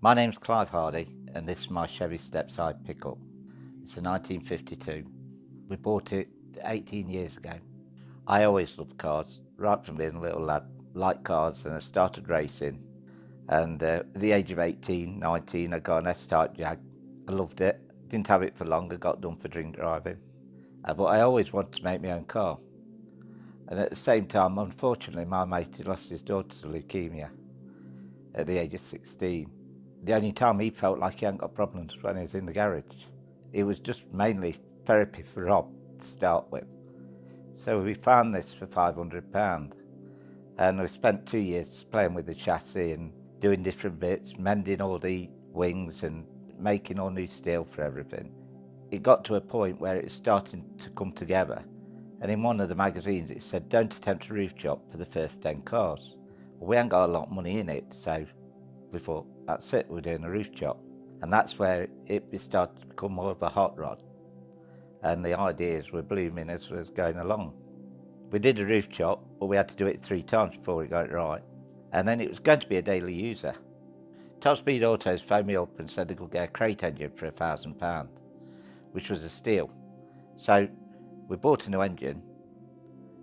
My name's Clive Hardy, and this is my Chevy Stepside Pickup. It's a 1952. We bought it 18 years ago. I always loved cars, right from being a little lad. Liked cars, and I started racing. And at the age of 18, 19, I got an S-Type Jag. I loved it. Didn't have it for long. I got done for drink driving. But I always wanted to make my own car. And at the same time, unfortunately, my mate had lost his daughter to leukemia at the age of 16. The only time he felt like he hadn't got problems was when he was in the garage. It was just mainly therapy for Rob to start with. So we found this for £500, and we spent 2 years playing with the chassis and doing different bits, mending all the wings and making all new steel for everything. It got to a point where it was starting to come together, and in one of the magazines it said, don't attempt a roof job for the first 10 cars. Well, we hadn't got a lot of money in it, so we thought, that's it, we're doing a roof job. And that's where it started to become more of a hot rod. And the ideas were blooming as we was going along. We did a roof job, but we had to do it 3 times before we got it right. And then it was going to be a daily user. Top Speed Autos phoned me up and said they could get a crate engine for £1,000, which was a steal. So we bought a new engine,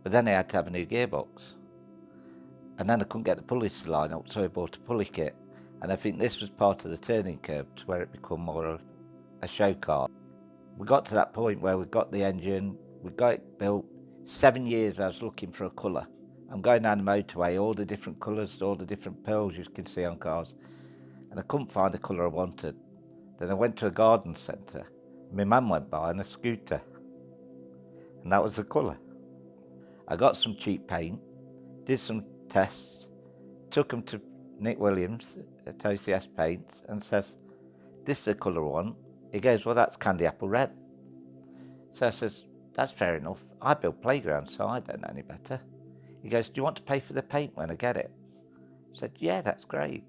but then they had to have a new gearbox. And then I couldn't get the pulleys to line up, so we bought a pulley kit. And I think this was part of the turning curve to where it became more of a show car. We got to that point where we got the engine, we got it built. 7 years I was looking for a colour. I'm going down the motorway, all the different colours, all the different pearls you can see on cars, and I couldn't find the colour I wanted. Then I went to a garden centre. My mum went by on a scooter, and that was the colour. I got some cheap paint, did some tests, took them to Nick Williams at OCS Paints and says, this is the colour I want. He goes, well, that's candy apple red. So I says, that's fair enough. I build playgrounds, so I don't know any better. He goes, do you want to pay for the paint when I get it? I said, yeah, that's great.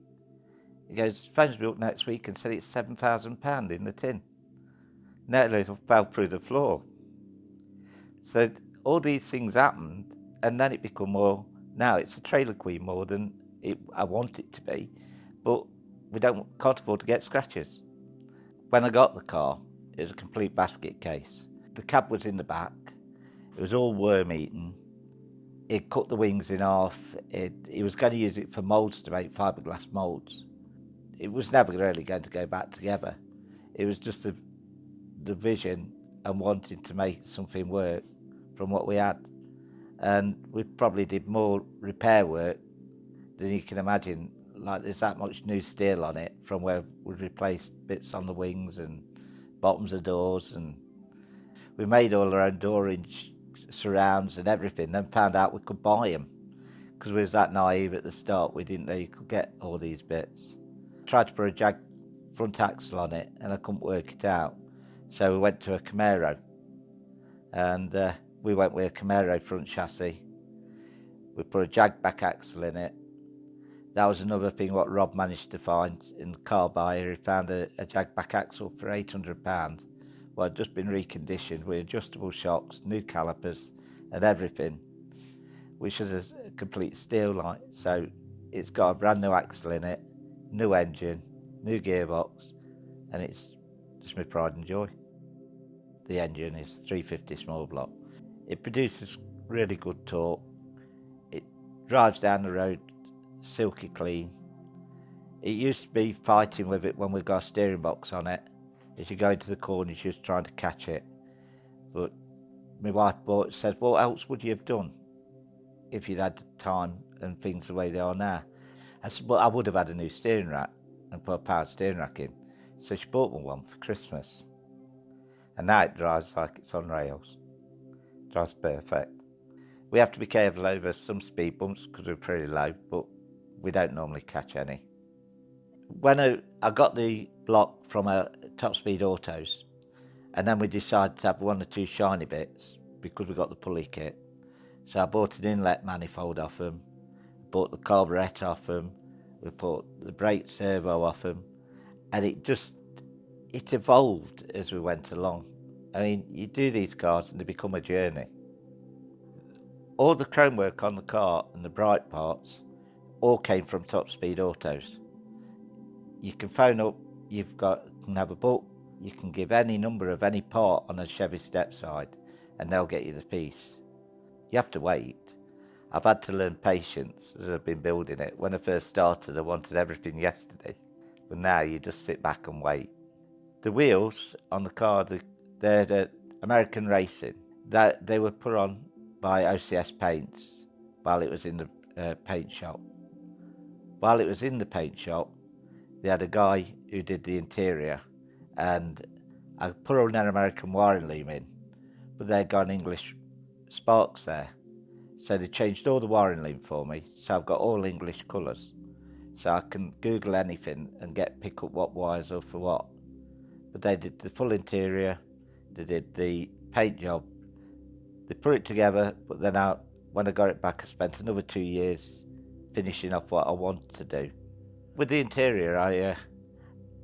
He goes, phones me up next week and said it's £7,000 in the tin. Nearly fell through the floor. So all these things happened, and then it became more, now it's a trailer queen more than I want it to be, but we can't afford to get scratches. When I got the car, it was a complete basket case. The cab was in the back, it was all worm-eaten. It cut the wings in half. He was going to use it for moulds to make fiberglass moulds. It was never really going to go back together. It was just the vision and wanting to make something work from what we had. And we probably did more repair work than you can imagine. Like, there's that much new steel on it from where we replaced bits on the wings and bottoms of doors, and we made all our own door hinge surrounds and everything, then found out we could buy them because we was that naive at the start. We didn't know you could get all these bits. Tried to put a Jag front axle on it and I couldn't work it out, so we went to a Camaro, and we went with a Camaro front chassis. We put a Jag back axle in it. That was another thing what Rob managed to find in the car buyer. He found a Jag back axle for £800. Well, had just been reconditioned with adjustable shocks, new calipers and everything, which is a complete steal. Like, so it's got a brand new axle in it, new engine, new gearbox, and it's just my pride and joy. The engine is 350 small block. It produces really good torque. It drives down the road silky clean. It used to be fighting with it when we got a steering box on it. As you go into the corner, she was trying to catch it. But my wife said, what else would you have done if you'd had time and things the way they are now? I said, well, I would have had a new steering rack and put a powered steering rack in. So she bought me one for Christmas. And now it drives like it's on rails. It drives perfect. We have to be careful over some speed bumps because we're pretty low, but we don't normally catch any. When I got the block from Top Speed Autos, and then we decided to have 1 or 2 shiny bits because we got the pulley kit. So I bought an inlet manifold off them, bought the carburettor off them, we bought the brake servo off them, and it evolved as we went along. I mean, you do these cars and they become a journey. All the chrome work on the car and the bright parts all came from Top Speed Autos. You can phone up, can have a book, you can give any number of any part on a Chevy Stepside and they'll get you the piece. You have to wait. I've had to learn patience as I've been building it. When I first started, I wanted everything yesterday, but now you just sit back and wait. The wheels on the car, they're the American Racing. They were put on by OCS Paints while it was in the paint shop. While it was in the paint shop, they had a guy who did the interior, and I put an American wiring loom in, but they'd got English sparks there. So they changed all the wiring loom for me, so I've got all English colours. So I can Google anything and pick up what wires are for what. But they did the full interior, they did the paint job, they put it together, but then when I got it back, I spent another 2 years finishing off what I wanted to do. With the interior, I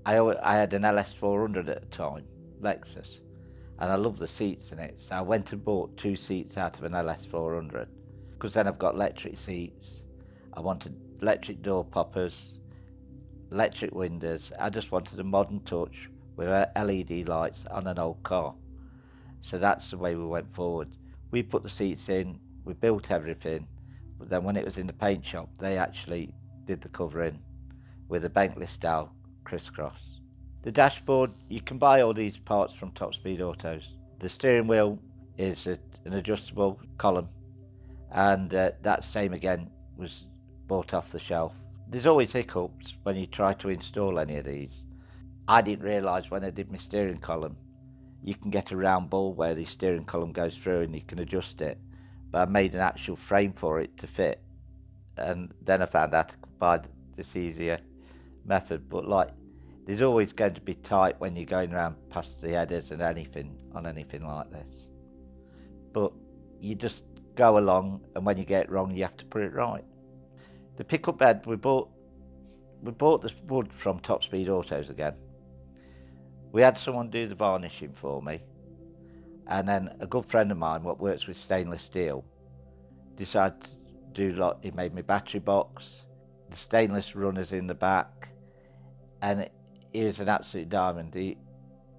had an LS400 at the time, Lexus, and I love the seats in it, so I went and bought 2 seats out of an LS400, because then I've got electric seats. I wanted electric door poppers, electric windows. I just wanted a modern touch with LED lights on an old car. So that's the way we went forward. We put the seats in, we built everything, but then when it was in the paint shop, they actually did the covering with a Bentley style crisscross. The dashboard, you can buy all these parts from Top Speed Autos. The steering wheel is an adjustable column, and that same again was bought off the shelf. There's always hiccups when you try to install any of these. I didn't realise when I did my steering column, you can get a round ball where the steering column goes through and you can adjust it, but I made an actual frame for it to fit, and then I found out I could buy this easier method. But there's always going to be tight when you're going around past the headers and anything like this, but you just go along, and when you get it wrong you have to put it right. The pickup bed, we bought this wood from Top Speed Autos again. We had someone do the varnishing for me, and then a good friend of mine what works with stainless steel decided to do he made me battery box, the stainless runners in the back, and he was an absolute diamond.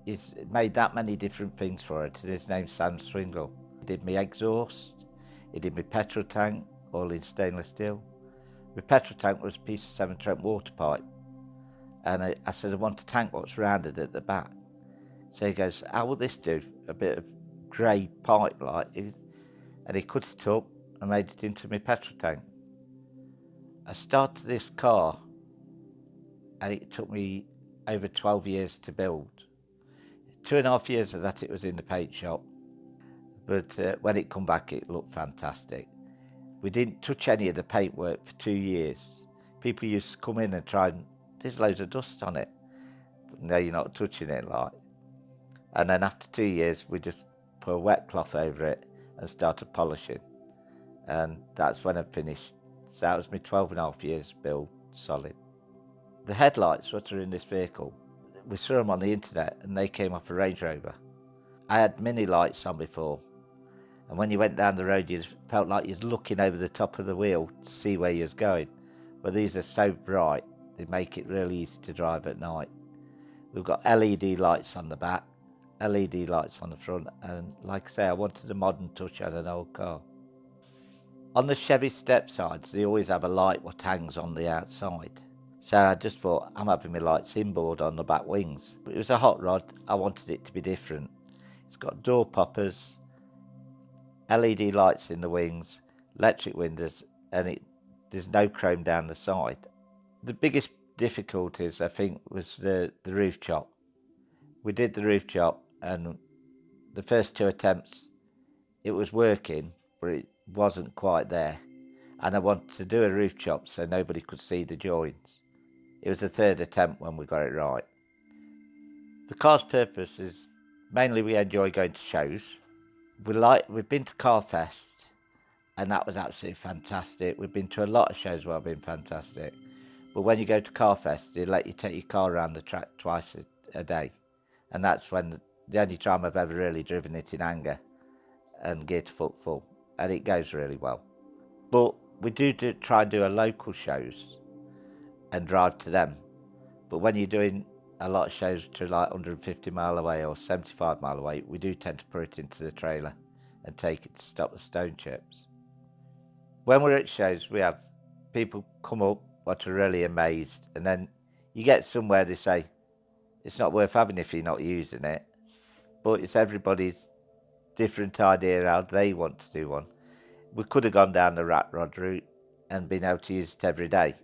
He's made that many different things for it, and his name's Sam Swingle. He did me exhaust, he did me petrol tank, all in stainless steel. My petrol tank was a piece of 7 Trent water pipe, and I said I want a tank what's rounded at the back. So he goes, how will this do? A bit of grey pipe and he cut it up and made it into my petrol tank. I started this car and it took me over 12 years to build. 2.5 years of that it was in the paint shop, but when it come back it looked fantastic. We didn't touch any of the paintwork for 2 years. People used to come in and try and there's loads of dust on it, but no, you're not touching it and then after 2 years we just put a wet cloth over it and started polishing, and that's when I finished. So that was my 12.5 years build solid. The headlights that are in this vehicle, we saw them on the internet and they came off a Range Rover. I had mini lights on before, and when you went down the road you felt like you're looking over the top of the wheel to see where you was going, but these are so bright they make it really easy to drive at night. We've got LED lights on the back, LED lights on the front, and like I say, I wanted a modern touch on an old car. On the Chevy Stepsides, they always have a light what hangs on the outside. So I just thought, I'm having my lights inboard on the back wings. It was a hot rod, I wanted it to be different. It's got door poppers, LED lights in the wings, electric windows, and there's no chrome down the side. The biggest difficulties, I think, was the roof chop. We did the roof chop, and the first 2 attempts, it was working, but it wasn't quite there. And I wanted to do a roof chop so nobody could see the joints. It was the 3rd attempt when we got it right. The car's purpose is mainly we enjoy going to shows. We've been to Car Fest, and that was absolutely fantastic. We've been to a lot of shows where I've been fantastic. But when you go to Car Fest, they let you take your car around the track twice a day. And that's when the only time I've ever really driven it in anger and gear to foot full. And it goes really well. But we do try and do a local shows and drive to them. But when you're doing a lot of shows to like 150 mile away or 75 mile away, we do tend to put it into the trailer and take it to stop the stone chips. When we're at shows, we have people come up what are really amazed, and then you get somewhere they say it's not worth having if you're not using it. But it's everybody's different idea how they want to do one. We could have gone down the rat rod route and been able to use it every day,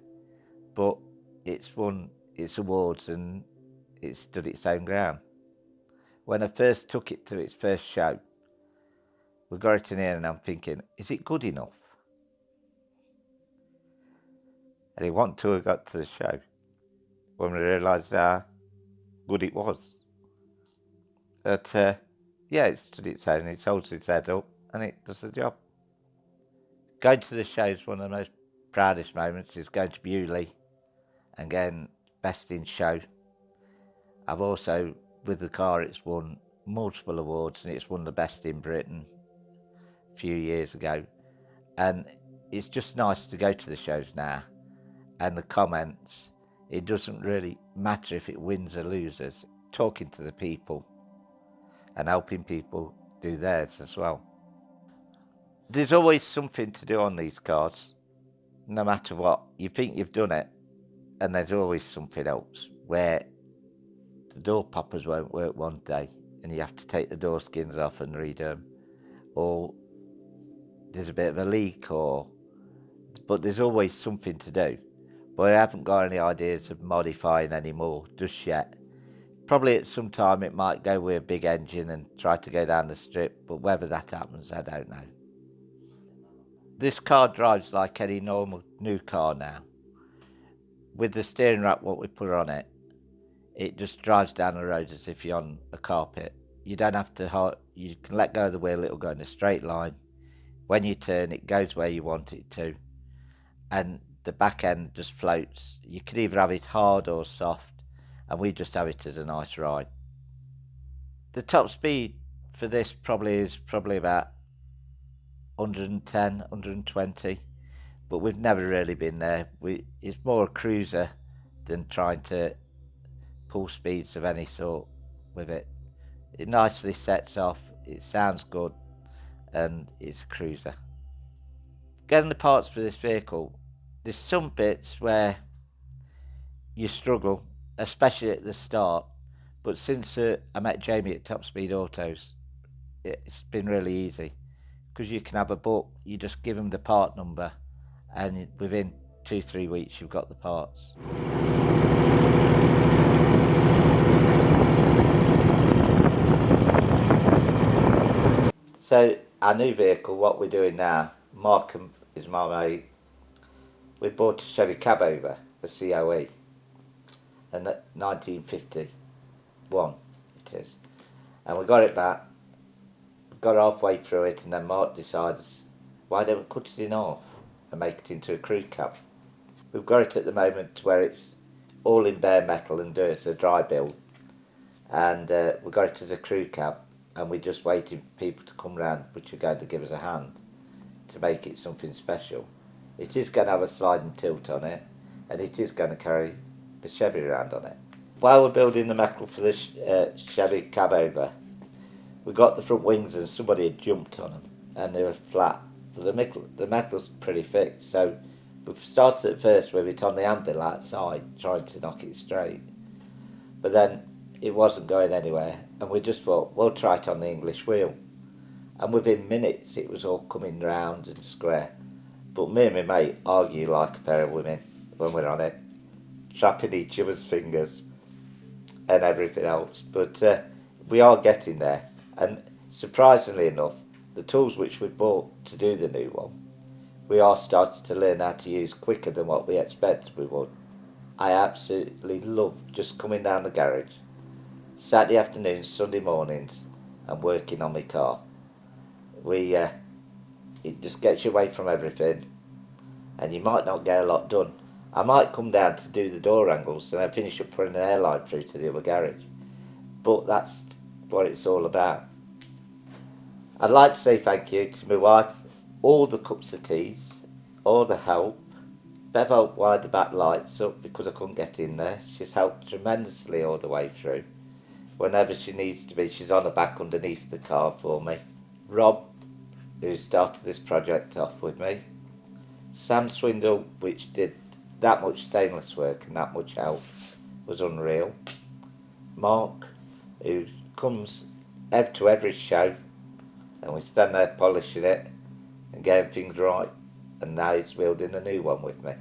but it's won its awards and it stood its own ground. When I first took it to its first show, we got it in here and I'm thinking, is it good enough? And it wasn't until we got to the show when we realised how good it was. But yeah, it stood its own, it holds its head up and it does the job. Going to the show is one of the most proudest moments, is going to Beverly and getting best in show. I've also, with the car, it's won multiple awards and it's won the best in Britain a few years ago. And it's just nice to go to the shows now and the comments. It doesn't really matter if it wins or loses. Talking to the people and helping people do theirs as well. There's always something to do on these cars, no matter what. You think you've done it, and there's always something else where the door poppers won't work one day and you have to take the door skins off and redo them, or there's a bit of a leak, but there's always something to do. But I haven't got any ideas of modifying anymore just yet. Probably at some time it might go with a big engine and try to go down the strip, but whether that happens, I don't know. This car drives like any normal new car now. With the steering rack, what we put on it, it just drives down the road as if you're on a carpet. You don't have to, you can let go of the wheel, it'll go in a straight line. When you turn, it goes where you want it to. And the back end just floats. You can either have it hard or soft, and we just have it as a nice ride. The top speed for this is probably about 110, 120, but we've never really been there. It's more a cruiser than trying to pull speeds of any sort with it. It nicely sets off, it sounds good, and it's a cruiser. Getting the parts for this vehicle, there's some bits where you struggle, especially at the start, but since I met Jamie at Top Speed Autos, it's been really easy, because you can have a book, you just give them the part number, and within 2-3 weeks you've got the parts. So our new vehicle, what we're doing now, Mark is my mate, we bought a Chevy cab over, a COE, in 1951 it is, and we got it back, got halfway through it, and then Mark decides, why don't we cut it in half and make it into a crew cab? We've got it at the moment where it's all in bare metal and dirt, so dry build, and we got it as a crew cab, and we're just waiting for people to come round which are going to give us a hand to make it something special. It is going to have a sliding tilt on it, and it is going to carry the Chevy around on it. While we're building the metal for the Chevy cab over, we got the front wings and somebody had jumped on them and they were flat. So the metal's pretty thick, so we've started at first with it on the anvil outside, trying to knock it straight. But then it wasn't going anywhere, and we just thought, we'll try it on the English wheel. And within minutes it was all coming round and square. But me and my mate argue like a pair of women when we're on it, trapping each other's fingers and everything else. But we are getting there, and surprisingly enough, the tools which we bought to do the new one, we are starting to learn how to use quicker than what we expected we would. I absolutely love just coming down the garage, Saturday afternoons, Sunday mornings, and working on my car. It just gets you away from everything, and you might not get a lot done. I might come down to do the door angles and then finish up putting an airline through to the other garage, but that's what it's all about. I'd like to say thank you to my wife, all the cups of teas, all the help, Bev helped wire the back lights up because I couldn't get in there. She's helped tremendously all the way through. Whenever she needs to be, she's on her back underneath the car for me. Rob, who started this project off with me. Sam Swindle, which did that much stainless work and that much help, was unreal. Mark, who comes to every show, and we stand there polishing it and getting things right, and now he's building a new one with me.